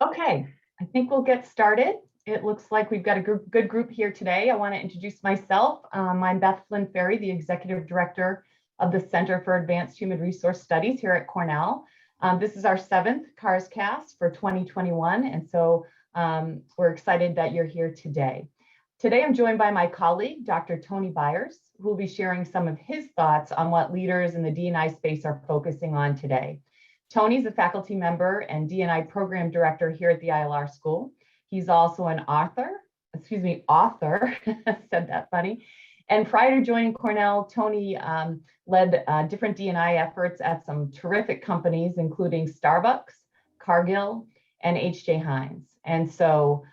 Okay, I think we'll get started. It looks like we've got a good group here today. I want to introduce myself. I'm Beth Flynn Ferry, the Executive Director of the Center for Advanced Human Resource Studies here at Cornell. This is our 7th CAHRScast for 2021, and so we're excited that you're here today. Today, I'm joined by my colleague, Dr. Tony Byers, who will be sharing some of his thoughts on what leaders in the D&I space are focusing on today. Tony's a faculty member and D&I program director here at the ILR School. He's also an author, said that funny. And prior to joining Cornell, Tony led different D&I efforts at some terrific companies, including Starbucks, Cargill, and H.J. Heinz. And so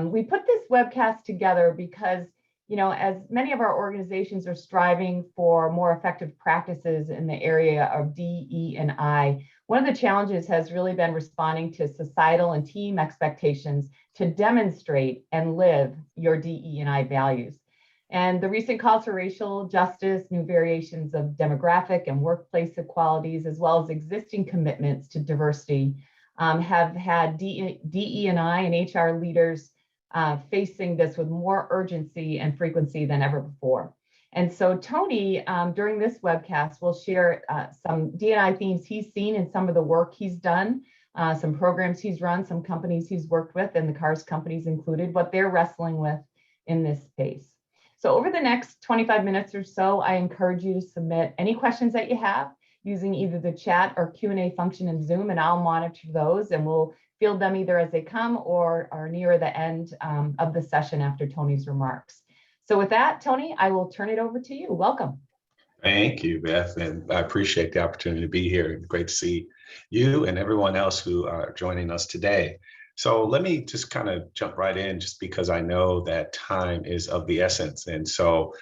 we put this webcast together because, you know, as many of our organizations are striving for more effective practices in the area of DE&I, one of the challenges has really been responding to societal and team expectations to demonstrate and live your DE&I values. And the recent calls for racial justice, new variations of demographic and workplace equalities, as well as existing commitments to diversity, have had DE&I and HR leaders facing this with more urgency and frequency than ever before. And so Tony, during this webcast, will share some D&I themes he's seen in some of the work he's done, some programs he's run, some companies he's worked with, and the CAHRS companies included, what they're wrestling with in this space. So over the next 25 minutes or so, I encourage you to submit any questions that you have using either the chat or Q&A function in Zoom, and I'll monitor those and we'll field them either as they come or near the end of the session after Tony's remarks. So with that, Tony, I will turn it over to you. Welcome. Thank you, Beth, and I appreciate the opportunity to be here. Great to see you and everyone else who are joining us today. So let me just kind of jump right in, just because I know that time is of the essence. And so,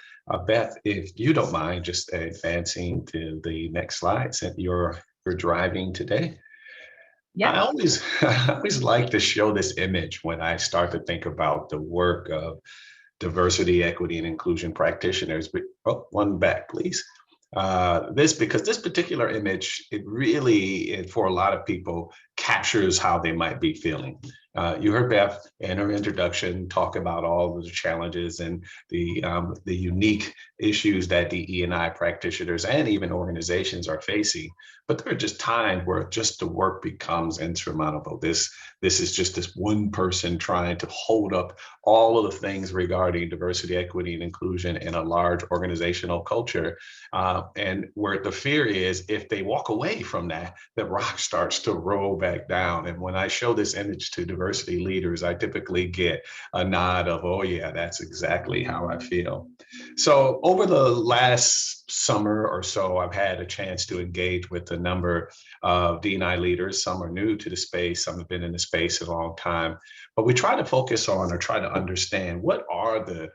Beth, if you don't mind just advancing to the next slide, since you're driving today. Yeah. I always like to show this image when I start to think about the work of diversity, equity, and inclusion practitioners. Oh, one back, please. Because this particular image, it really, for a lot of people, captures how they might be feeling. You heard Beth in her introduction talk about all of the challenges and the unique issues that the E&I practitioners and even organizations are facing. But there are just times where just the work becomes insurmountable. This is just this one person trying to hold up all of the things regarding diversity, equity, and inclusion in a large organizational culture. And where the fear is, if they walk away from that, the rock starts to roll back down. And when I show this image to diversity leaders, I typically get a nod of, oh yeah, that's exactly how I feel. So over the last summer or so, I've had a chance to engage with a number of D&I leaders. Some are new to the space, some have been in the space a long time, but we try to focus on or try to understand what are the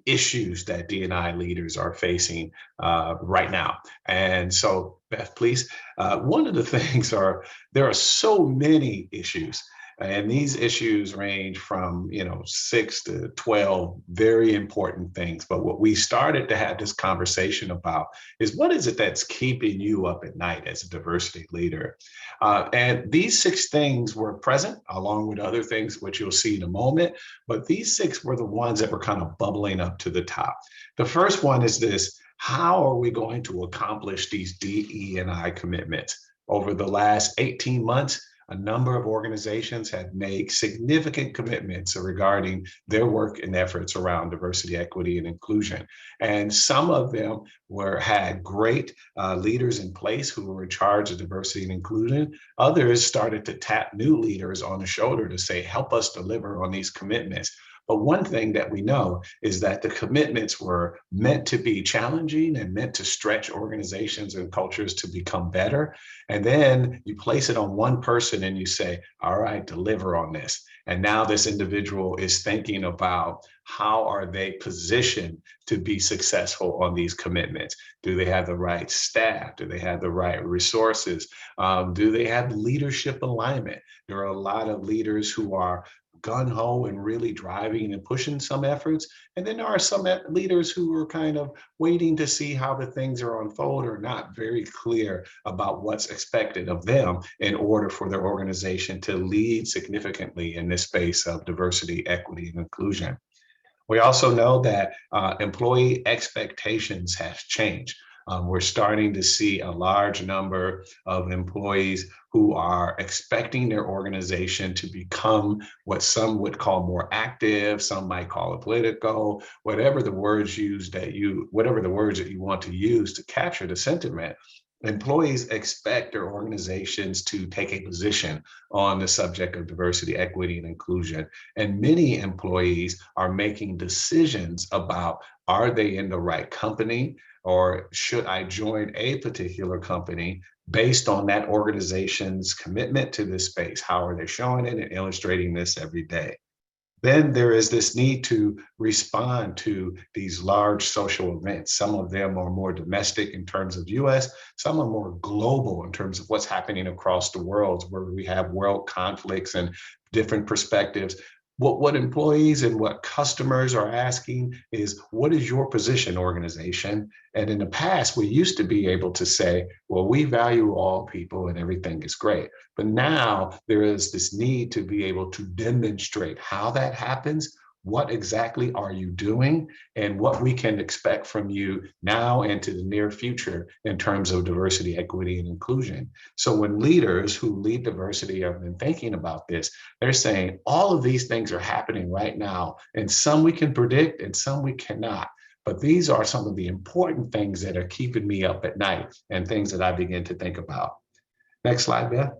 issues that D&I leaders are facing right now. And so, Beth, please, one of the things there are so many issues. And these issues range from, 6 to 12 very important things. But what we started to have this conversation about is, what is it that's keeping you up at night as a diversity leader? And these 6 things were present, along with other things, which you'll see in a moment. But these 6 were the ones that were kind of bubbling up to the top. The first one is this: how are we going to accomplish these DE&I commitments? Over the last 18 months, a number of organizations have made significant commitments regarding their work and efforts around diversity, equity, and inclusion. And some of them had great leaders in place who were in charge of diversity and inclusion. Others started to tap new leaders on the shoulder to say, help us deliver on these commitments. But one thing that we know is that the commitments were meant to be challenging and meant to stretch organizations and cultures to become better. And then you place it on one person and you say, all right, deliver on this. And now this individual is thinking about, how are they positioned to be successful on these commitments? Do they have the right staff? Do they have the right resources? Do they have leadership alignment? There are a lot of leaders who are gung-ho and really driving and pushing some efforts. And then there are some leaders who are kind of waiting to see how the things are unfold, or not very clear about what's expected of them in order for their organization to lead significantly in this space of diversity, equity, and inclusion. We also know that employee expectations have changed. We're starting to see a large number of employees who are expecting their organization to become what some would call more active, some might call it political, whatever the words that you want to use to capture the sentiment. Employees expect their organizations to take a position on the subject of diversity, equity, and inclusion. And many employees are making decisions about, are they in the right company, or should I join a particular company based on that organization's commitment to this space? How are they showing it and illustrating this every day? Then there is this need to respond to these large social events. Some of them are more domestic in terms of US, some are more global in terms of what's happening across the world, where we have world conflicts and different perspectives. What employees and what customers are asking is, what is your position, organization? And in the past, we used to be able to say, well, we value all people and everything is great. But now there is this need to be able to demonstrate how that happens, what exactly are you doing, and what we can expect from you now and to the near future in terms of diversity, equity, and inclusion. So when leaders who lead diversity have been thinking about this, they're saying all of these things are happening right now, and some we can predict and some we cannot. But these are some of the important things that are keeping me up at night and things that I begin to think about. Next slide, Beth.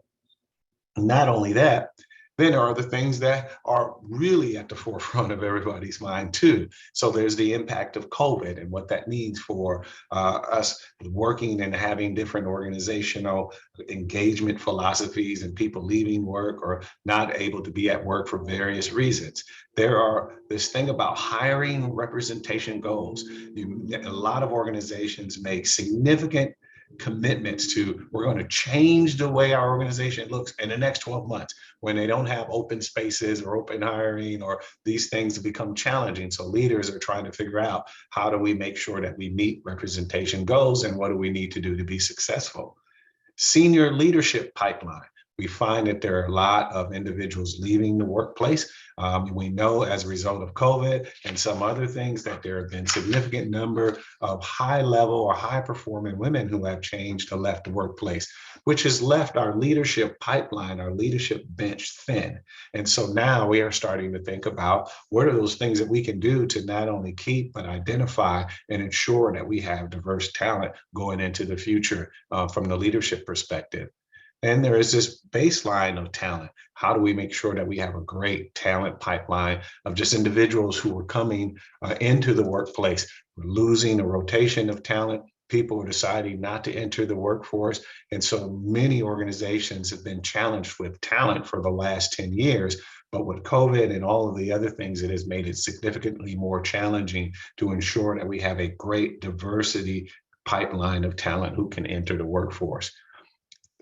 Not only that, then there are the things that are really at the forefront of everybody's mind too. So there's the impact of COVID and what that means for us working and having different organizational engagement philosophies, and people leaving work or not able to be at work for various reasons. There are this thing about hiring representation goals. A lot of organizations make significant commitments to, we're going to change the way our organization looks in the next 12 months, when they don't have open spaces or open hiring, or these things become challenging. So leaders are trying to figure out, how do we make sure that we meet representation goals, and what do we need to do to be successful? Senior leadership pipeline. We find that there are a lot of individuals leaving the workplace. We know as a result of COVID and some other things that there have been significant number of high level or high performing women who have changed or left the workplace, which has left our leadership pipeline, our leadership bench thin. And so now we are starting to think about, what are those things that we can do to not only keep, but identify and ensure that we have diverse talent going into the future from the leadership perspective. And there is this baseline of talent. How do we make sure that we have a great talent pipeline of just individuals who are coming into the workplace? We're losing a rotation of talent. People are deciding not to enter the workforce. And so many organizations have been challenged with talent for the last 10 years. But with COVID and all of the other things, it has made it significantly more challenging to ensure that we have a great diversity pipeline of talent who can enter the workforce.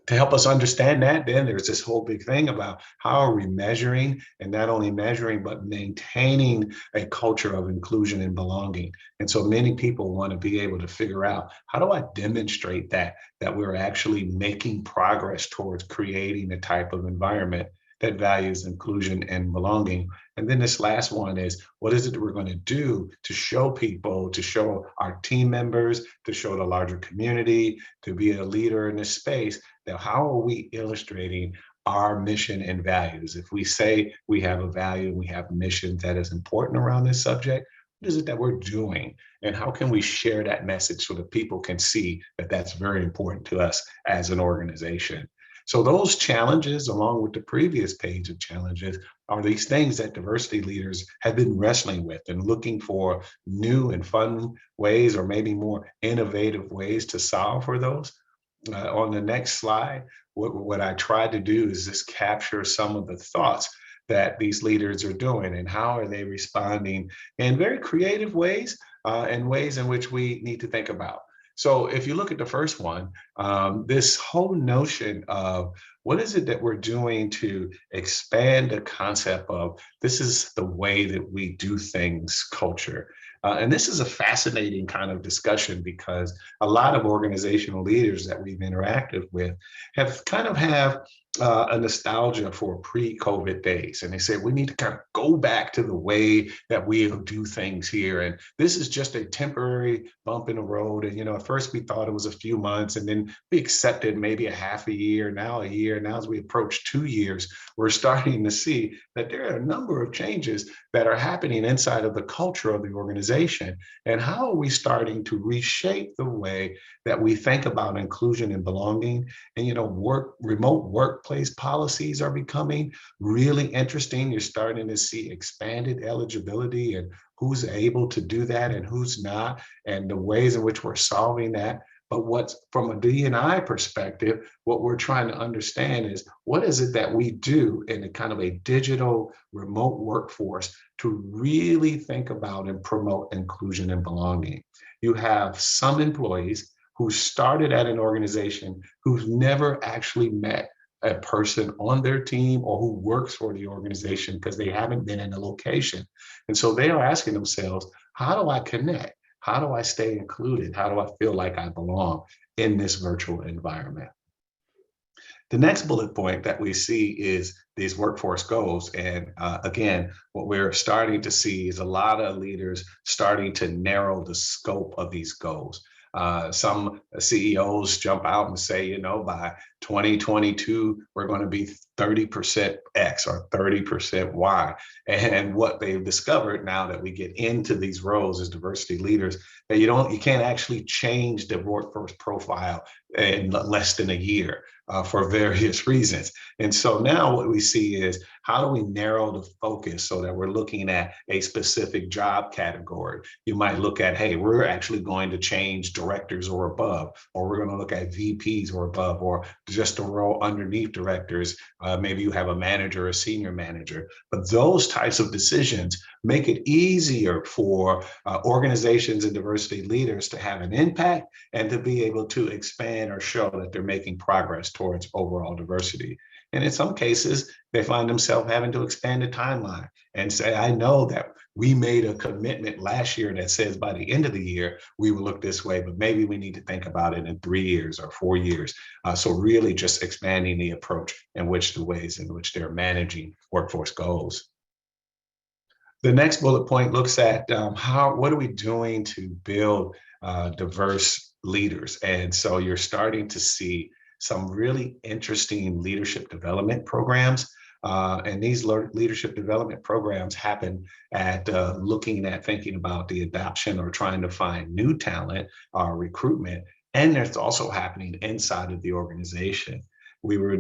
To help us understand that, then there's this whole big thing about, how are we measuring, and not only measuring, but maintaining a culture of inclusion and belonging. And so many people want to be able to figure out, how do I demonstrate that we're actually making progress towards creating a type of environment that values inclusion and belonging. And then this last one is, what is it that we're going to do to show people, to show our team members, to show the larger community, to be a leader in this space? Now, how are we illustrating our mission and values? If we say we have a value, we have a mission that is important around this subject, what is it that we're doing? And how can we share that message so that people can see that that's very important to us as an organization? So those challenges, along with the previous page of challenges, are these things that diversity leaders have been wrestling with and looking for new and fun ways, or maybe more innovative ways to solve for those. On the next slide, what I tried to do is just capture some of the thoughts that these leaders are doing, and how are they responding in very creative ways, and ways in which we need to think about. So if you look at the first one, this whole notion of What is it that we're doing to expand the concept of this is the way that we do things culture? And this is a fascinating kind of discussion because a lot of organizational leaders that we've interacted with have kind of a nostalgia for pre-COVID days. And they say, we need to kind of go back to the way that we do things here. And this is just a temporary bump in the road. And, at first we thought it was a few months, and then we accepted maybe a half a year, now a year. Now, as we approach 2 years, we're starting to see that there are a number of changes that are happening inside of the culture of the organization. And how are we starting to reshape the way that we think about inclusion and belonging? And, remote workplace policies are becoming really interesting. You're starting to see expanded eligibility and who's able to do that and who's not, and the ways in which we're solving that. But what's from a D&I perspective, what we're trying to understand is what is it that we do in a kind of a digital remote workforce to really think about and promote inclusion and belonging. You have some employees who started at an organization who've never actually met a person on their team or who works for the organization because they haven't been in the location. And so they are asking themselves, how do I connect? How do I stay included? How do I feel like I belong in this virtual environment? The next bullet point that we see is these workforce goals. And again, what we're starting to see is a lot of leaders starting to narrow the scope of these goals. Some CEOs jump out and say, by 2022, we're going to be 30% X or 30% Y. And what they've discovered now that we get into these roles as diversity leaders, that you can't actually change the workforce profile in less than a year for various reasons. And so now what we see is how do we narrow the focus so that we're looking at a specific job category? You might look at, hey, we're actually going to change directors or above, or we're going to look at VPs or above, or just a role underneath directors. Maybe you have a manager or a senior manager. But those types of decisions make it easier for organizations and diversity leaders to have an impact and to be able to expand or show that they're making progress towards overall diversity. And in some cases, they find themselves having to expand the timeline and say, I know that we made a commitment last year that says by the end of the year, we will look this way, but maybe we need to think about it in 3 years or 4 years. So really just expanding the approach in which the ways in which they're managing workforce goals. The next bullet point looks at what are we doing to build diverse leaders? And so you're starting to see some really interesting leadership development programs. And these leadership development programs happen at thinking about the adoption or trying to find new talent or recruitment. And it's also happening inside of the organization. We were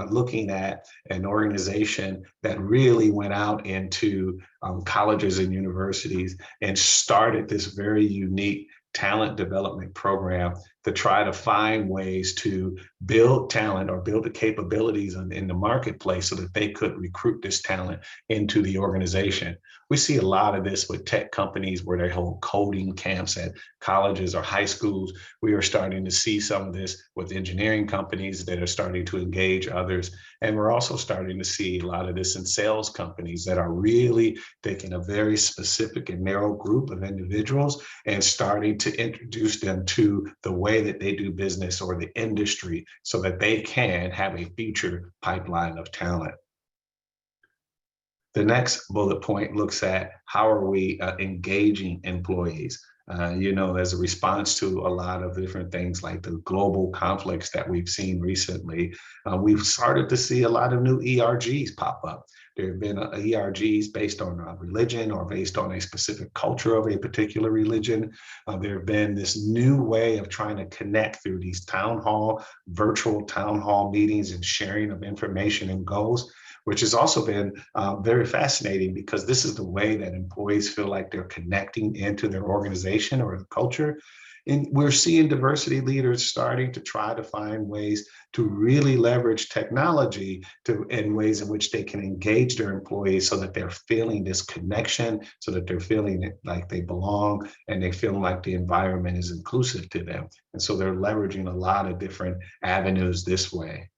looking at an organization that really went out into colleges and universities and started this very unique talent development program to try to find ways to build talent or build the capabilities in the marketplace so that they could recruit this talent into the organization. We see a lot of this with tech companies where they hold coding camps at colleges or high schools. We are starting to see some of this with engineering companies that are starting to engage others. And we're also starting to see a lot of this in sales companies that are really taking a very specific and narrow group of individuals and starting to introduce them to the way that they do business or the industry so that they can have a future pipeline of talent. The next bullet point looks at how are we engaging employees? As a response to a lot of different things like the global conflicts that we've seen recently, we've started to see a lot of new ERGs pop up. There have been ERGs based on religion or based on a specific culture of a particular religion. There have been this new way of trying to connect through these virtual town hall meetings and sharing of information and goals, which has also been very fascinating because this is the way that employees feel like they're connecting into their organization or the culture. And we're seeing diversity leaders starting to try to find ways to really leverage technology in ways in which they can engage their employees so that they're feeling this connection, so that they're feeling like they belong and they feel like the environment is inclusive to them. And so they're leveraging a lot of different avenues this way.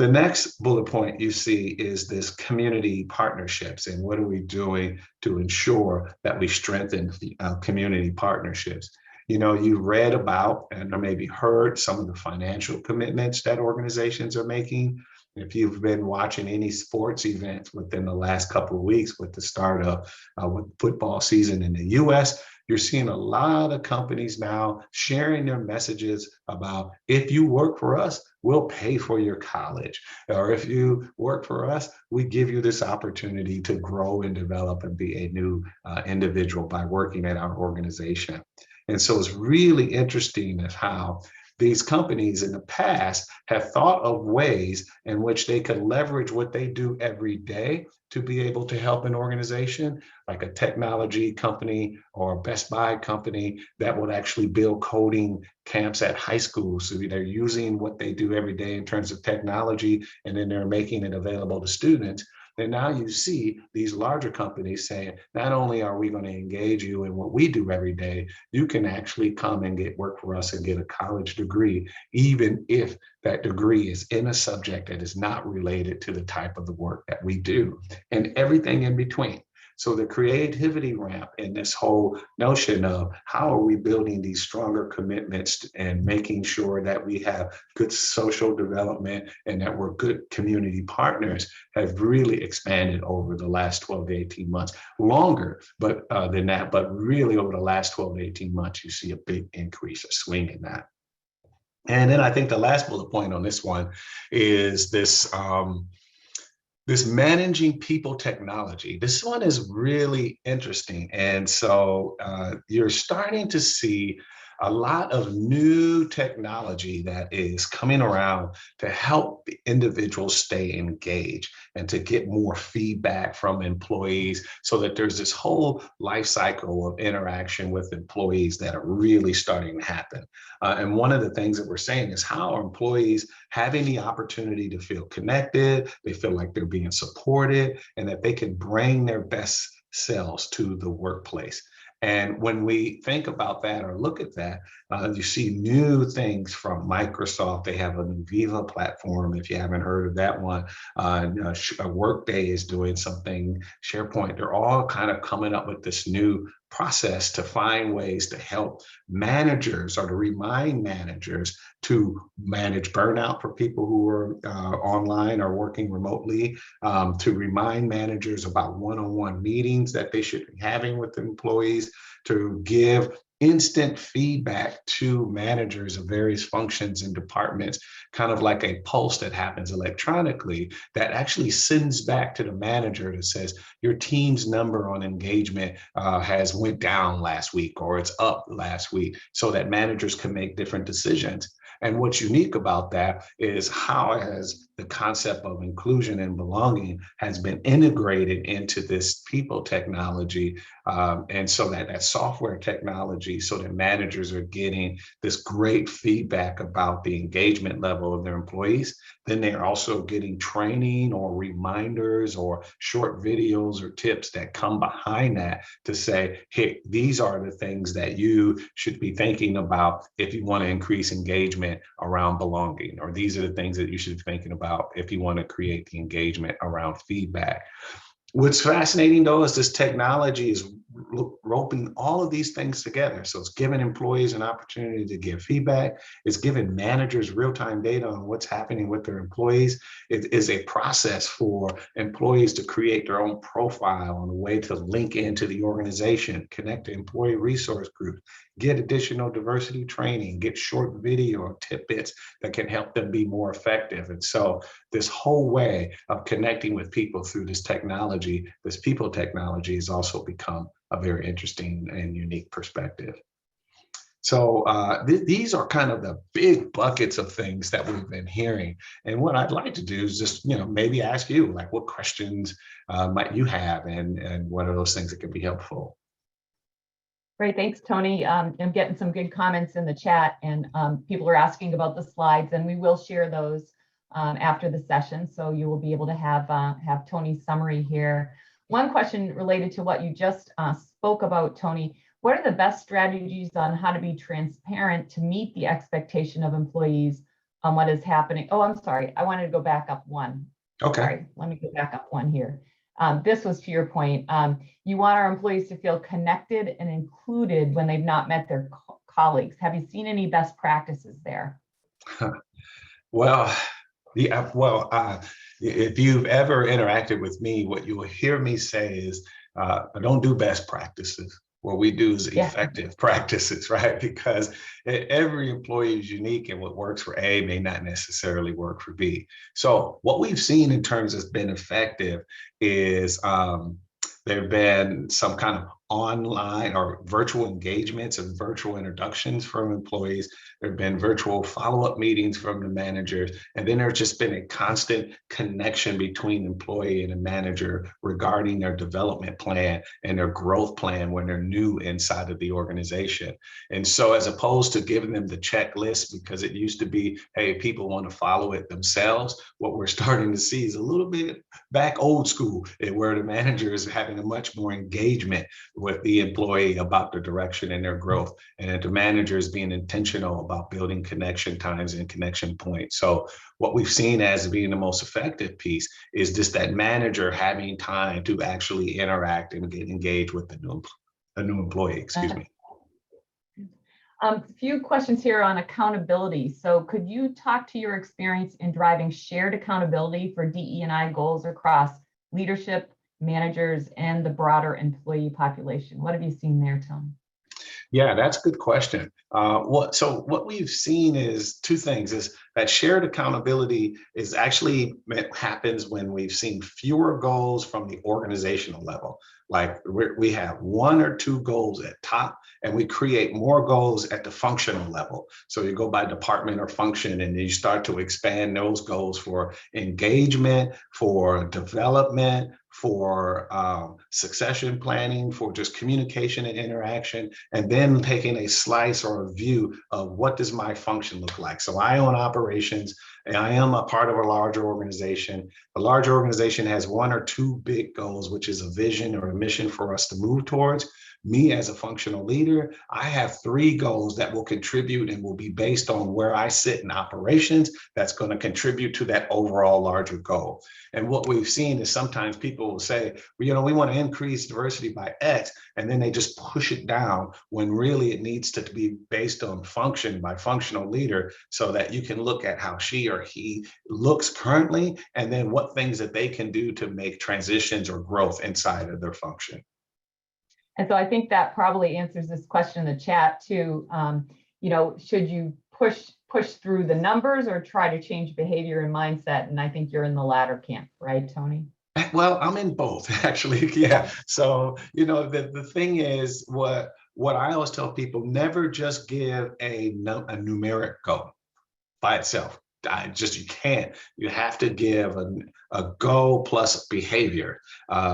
The next bullet point you see is this community partnerships, and what are we doing to ensure that we strengthen community partnerships? You know, you read about and or maybe heard some of the financial commitments that organizations are making. If you've been watching any sports events within the last couple of weeks with the start of with football season in the US, you're seeing a lot of companies now sharing their messages about, if you work for us, we'll pay for your college. Or if you work for us, we give you this opportunity to grow and develop and be a new individual by working at our organization. And so it's really interesting as how these companies in the past have thought of ways in which they could leverage what they do every day to be able to help an organization, like a technology company or a Best Buy company that would actually build coding camps at high schools. So they're using what they do every day in terms of technology, and then they're making it available to students. And now you see these larger companies saying, not only are we going to engage you in what we do every day, you can actually come and work for us and get a college degree, even if that degree is in a subject that is not related to the type of the work that we do, and everything in between. So the creativity ramp in this whole notion of how are we building these stronger commitments and making sure that we have good social development and that we're good community partners have really expanded over the last 12 to 18 months. Longer than that, but really over the last 12 to 18 months, you see a big increase, a swing in that. And then I think the last bullet point on this one is this managing people technology. This one is really interesting. And so you're starting to see a lot of new technology that is coming around to help the individuals stay engaged and to get more feedback from employees, so that there's this whole life cycle of interaction with employees that are really starting to happen. And one of the things that we're saying is, how are employees having the opportunity to feel connected, they feel like they're being supported, and that they can bring their best selves to the workplace. And when we think about that or look at that, you see new things from Microsoft. They have a new Viva platform, if you haven't heard of that one. Workday is doing something, SharePoint. They're all kind of coming up with this new process to find ways to help managers, or to remind managers to manage burnout for people who are online or working remotely, to remind managers about one-on-one meetings that they should be having with employees, to give instant feedback to managers of various functions and departments, kind of like a pulse that happens electronically that actually sends back to the manager that says, your team's number on engagement has went down last week, or it's up last week, so that managers can make different decisions. And what's unique about that is how has the concept of inclusion and belonging has been integrated into this people technology, and so that software technology, so that managers are getting this great feedback about the engagement level of their employees. Then they're also getting training or reminders or short videos or tips that come behind that to say, hey, these are the things that you should be thinking about if you want to increase engagement around belonging, or these are the things that you should be thinking about if you want to create the engagement around feedback. What's fascinating, though, is this technology is roping all of these things together. So it's giving employees an opportunity to give feedback. It's giving managers real-time data on what's happening with their employees. It is a process for employees to create their own profile on a way to link into the organization, connect to employee resource groups, get additional diversity training, get short video or tidbits that can help them be more effective. And so this whole way of connecting with people through this technology, this people technology, has also become a very interesting and unique perspective. So these are kind of the big buckets of things that we've been hearing. And what I'd like to do is just, maybe ask you, like, what questions might you have, and what are those things that can be helpful? Great, thanks, Tony. I'm getting some good comments in the chat, and people are asking about the slides, and we will share those after the session, so you will be able to have Tony's summary here. One question related to what you just spoke about, Tony: what are the best strategies on how to be transparent to meet the expectation of employees on what is happening. Oh, I'm sorry. I wanted to go back up one. Okay. Sorry, let me go back up one here. This was to your point. You want our employees to feel connected and included when they've not met their colleagues. Have you seen any best practices there? Well, if you've ever interacted with me, what you will hear me say is, I don't do best practices. What we do is effective practices, right? Because every employee is unique, and what works for A may not necessarily work for B. So what we've seen in terms of been effective is there have been some kind of online or virtual engagements and virtual introductions from employees. There have been virtual follow-up meetings from the managers. And then there's just been a constant connection between employee and a manager regarding their development plan and their growth plan when they're new inside of the organization. And so as opposed to giving them the checklist, because it used to be, hey, people want to follow it themselves, what we're starting to see is a little bit back old school, where the manager is having a much more engagement with the employee about the direction and their growth, and that the manager is being intentional about building connection times and connection points. So what we've seen as being the most effective piece is just that manager having time to actually interact and get engaged with the new employee, excuse me. A few questions here on accountability. So could you talk to your experience in driving shared accountability for DE&I goals across leadership, managers, and the broader employee population? What have you seen there, Tom? Yeah, that's a good question. What we've seen is two things: is that shared accountability is actually happens when we've seen fewer goals from the organizational level. Like we have one or two goals at top, and we create more goals at the functional level. So you go by department or function, and you start to expand those goals for engagement, for development, for succession planning, for just communication and interaction, and then taking a slice or a view of what does my function look like. So I own operations, and I am a part of a larger organization. A larger organization has one or two big goals, which is a vision or a mission for us to move towards. Me as a functional leader, I have three goals that will contribute and will be based on where I sit in operations. That's going to contribute to that overall larger goal. And what we've seen is sometimes people will say, well, we want to increase diversity by X, and then they just push it down when really it needs to be based on function by functional leader, so that you can look at how she or he looks currently, and then what things that they can do to make transitions or growth inside of their function. And so I think that probably answers this question in the chat too. Should you push through the numbers or try to change behavior and mindset? And I think you're in the latter camp, right, Tony? Well, I'm in both, actually. Yeah. So, the thing is, what I always tell people: never just give a numeric goal by itself. You can't. You have to give a goal plus behavior,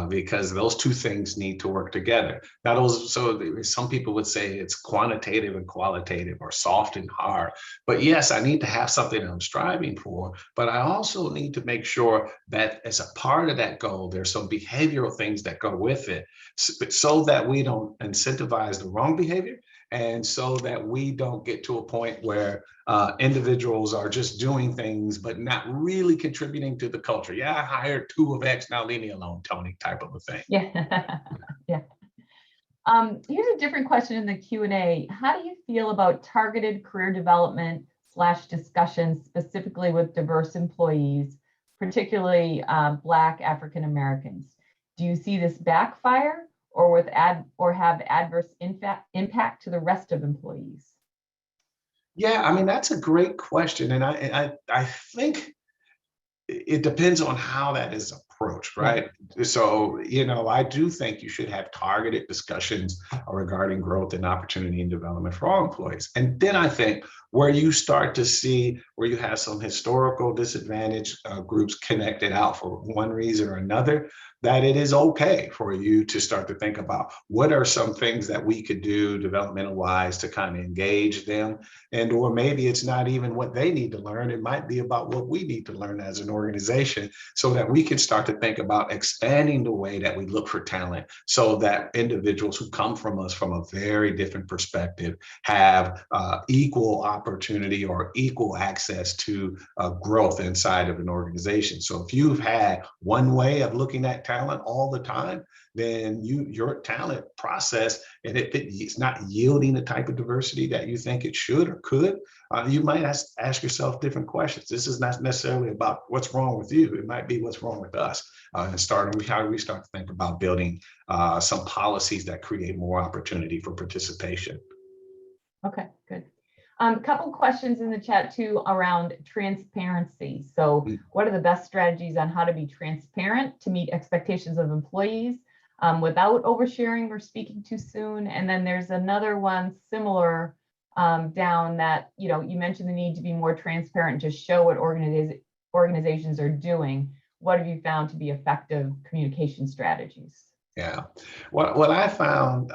because those two things need to work together. So some people would say it's quantitative and qualitative, or soft and hard. But yes, I need to have something I'm striving for, but I also need to make sure that as a part of that goal, there's some behavioral things that go with it, so that we don't incentivize the wrong behavior, and so that we don't get to a point where individuals are just doing things but not really contributing to the culture. Yeah, I hired two of X, now leave me alone, Tony, type of a thing. Yeah. Yeah. Here's a different question in the Q&A. How do you feel about targeted career development / discussions specifically with diverse employees, particularly Black African Americans? Do you see this backfire or have adverse impact to the rest of employees? Yeah, that's a great question. And I think it depends on how that is approached, right? Yeah. So, I do think you should have targeted discussions regarding growth and opportunity and development for all employees. And then I think where you start to see where you have some historical disadvantaged groups connected out for one reason or another, that it is okay for you to start to think about what are some things that we could do developmental wise to kind of engage them. Or maybe it's not even what they need to learn. It might be about what we need to learn as an organization, so that we can start start to think about expanding the way that we look for talent so that individuals who come from us from a very different perspective have equal opportunity or equal access to growth inside of an organization. So if you've had one way of looking at talent all the time, then your talent process, and if it's not yielding the type of diversity that you think it should or could, you might ask yourself different questions. This is not necessarily about what's wrong with you. It might be what's wrong with us. And how do we start to think about building some policies that create more opportunity for participation? Okay, good. Couple questions in the chat too around transparency. So what are the best strategies on how to be transparent to meet expectations of employees without oversharing or speaking too soon? And then there's another one similar down that, you mentioned the need to be more transparent, to show what organizations are doing. What have you found to be effective communication strategies? Yeah, what I found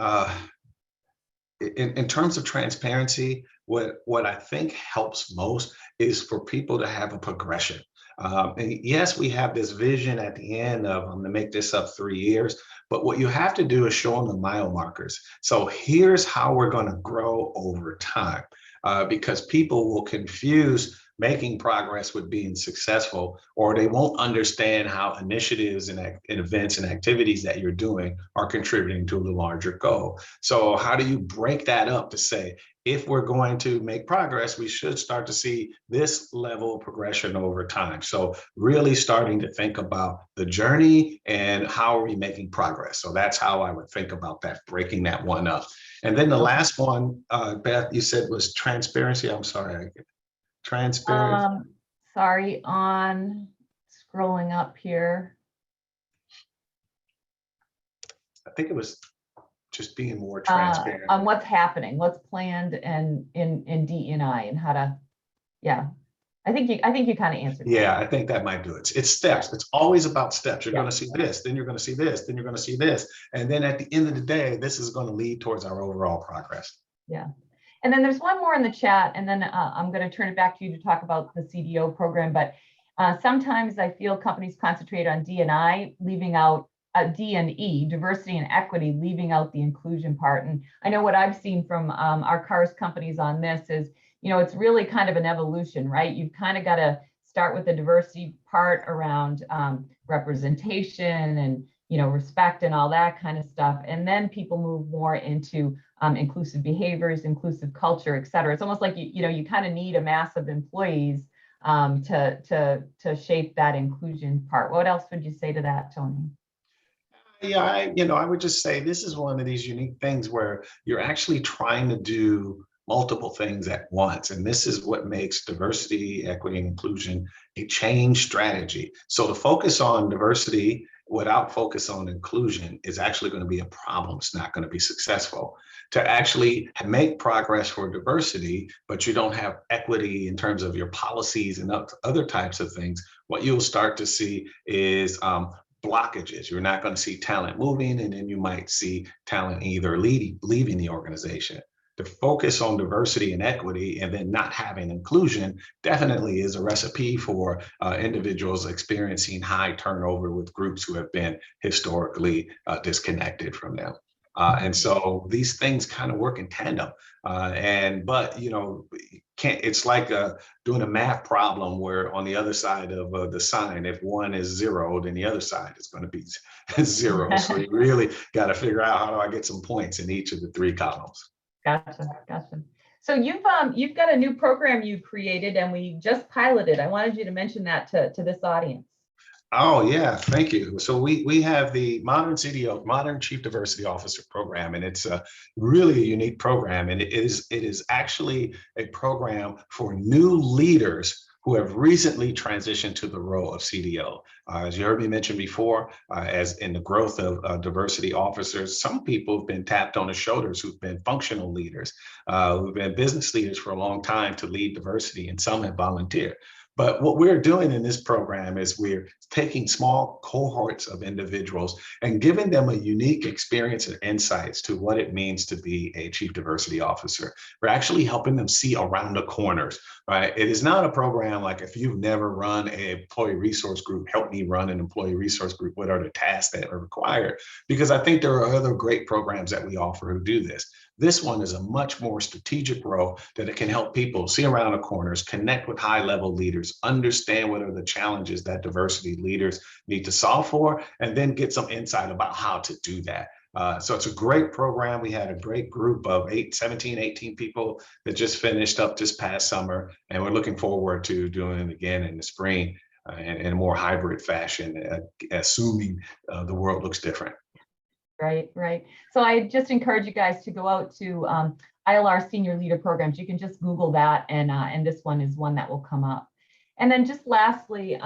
in terms of transparency, what I think helps most is for people to have a progression. And yes, we have this vision at the end of, I'm going to make this up 3 years, but what you have to do is show them the mile markers. So here's how we're going to grow over time, because people will confuse making progress with being successful, or they won't understand how initiatives and events and activities that you're doing are contributing to the larger goal. So how do you break that up to say, if we're going to make progress, we should start to see this level of progression over time. So really starting to think about the journey and how are we making progress. So that's how I would think about that, breaking that one up. And then the last one, Beth, you said was transparency. I'm sorry. Transparency. Sorry, on scrolling up here. I think it was just being more transparent on what's happening, what's planned, and in DE&I, and how to, yeah. I think you kind of answered. Yeah, I think that might do it. It's steps. Yeah. It's always about steps. You're going to see this, then you're going to see this, then you're going to see this, and then at the end of the day, this is going to lead towards our overall progress. Yeah. And then there's one more in the chat, and then I'm going to turn it back to you to talk about the CDO program. But sometimes I feel companies concentrate on D&I, leaving out D&E, diversity and equity, leaving out the inclusion part. And I know what I've seen from our CAHRS companies on this is, it's really kind of an evolution, right? You've kind of got to start with the diversity part around representation and respect and all that kind of stuff. And then people move more into inclusive behaviors, inclusive culture, et cetera. It's almost like, you kind of need a mass of employees to shape that inclusion part. What else would you say to that, Tony? Yeah, I would just say this is one of these unique things where you're actually trying to do multiple things at once. And this is what makes diversity, equity, and inclusion a change strategy. So to focus on diversity without focus on inclusion is actually going to be a problem. It's not going to be successful. To actually make progress for diversity, but you don't have equity in terms of your policies and other types of things, what you'll start to see is blockages. You're not going to see talent moving, and then you might see talent either leaving the organization. To focus on diversity and equity and then not having inclusion definitely is a recipe for individuals experiencing high turnover with groups who have been historically disconnected from them. And so these things kind of work in tandem. But it's like doing a math problem where on the other side of the sign, if one is 0, then the other side is going to be 0. So you really got to figure out, how do I get some points in each of the 3 columns? Gotcha. So you've got a new program you created, and we just piloted. I wanted you to mention that to this audience. Oh yeah, thank you. So we have the Modern CDO, Modern Chief Diversity Officer program, and it's a really unique program. And it is actually a program for new leaders who have recently transitioned to the role of CDO. As you heard me mention before, as in the growth of diversity officers, some people have been tapped on the shoulders who've been functional leaders, who've been business leaders for a long time to lead diversity, and some have volunteered. But what we're doing in this program is we're taking small cohorts of individuals and giving them a unique experience and insights to what it means to be a chief diversity officer. We're actually helping them see around the corners right? It is not a program like, if you've never run an employee resource group, help me run an employee resource group. What are the tasks that are required? Because I think there are other great programs that we offer who do this. This one is a much more strategic role that it can help people see around the corners, connect with high-level leaders, understand what are the challenges that diversity leaders need to solve for, and then get some insight about how to do that. So it's a great program. We had a great group of 17, 18 people that just finished up this past summer, and we're looking forward to doing it again in the spring in a more hybrid fashion, assuming the world looks different. Right, right. So I just encourage you guys to go out to ILR Senior Leader Programs. You can just Google that, and this one is one that will come up. And then just lastly,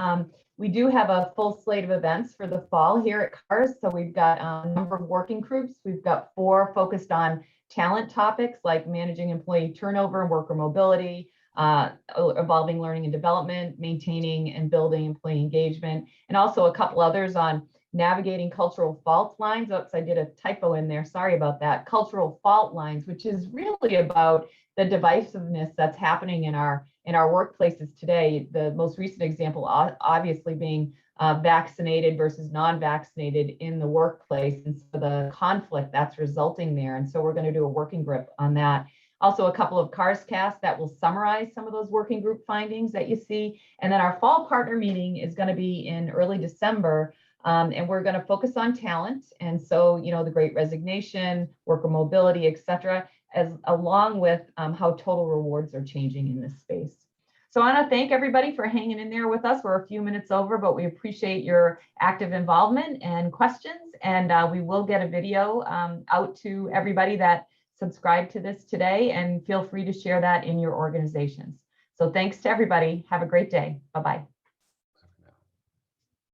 we do have a full slate of events for the fall here at CAHRS. So we've got a number of working groups. We've got 4 focused on talent topics like managing employee turnover and worker mobility, evolving learning and development, maintaining and building employee engagement, and also a couple others on navigating cultural fault lines. Oops, I did a typo in there. Sorry about that. Cultural fault lines, which is really about the divisiveness that's happening in our workplaces today. The most recent example, obviously, being vaccinated versus non-vaccinated in the workplace, and so the conflict that's resulting there. And so we're going to do a working group on that. Also, a couple of CAHRScasts that will summarize some of those working group findings that you see. And then our fall partner meeting is going to be in early December. And we're going to focus on talent. And so, the Great Resignation, worker mobility, et cetera, along with how total rewards are changing in this space. So I want to thank everybody for hanging in there with us. We're a few minutes over, but we appreciate your active involvement and questions. And we will get a video out to everybody that subscribed to this today, and feel free to share that in your organizations. So thanks to everybody. Have a great day. Bye-bye.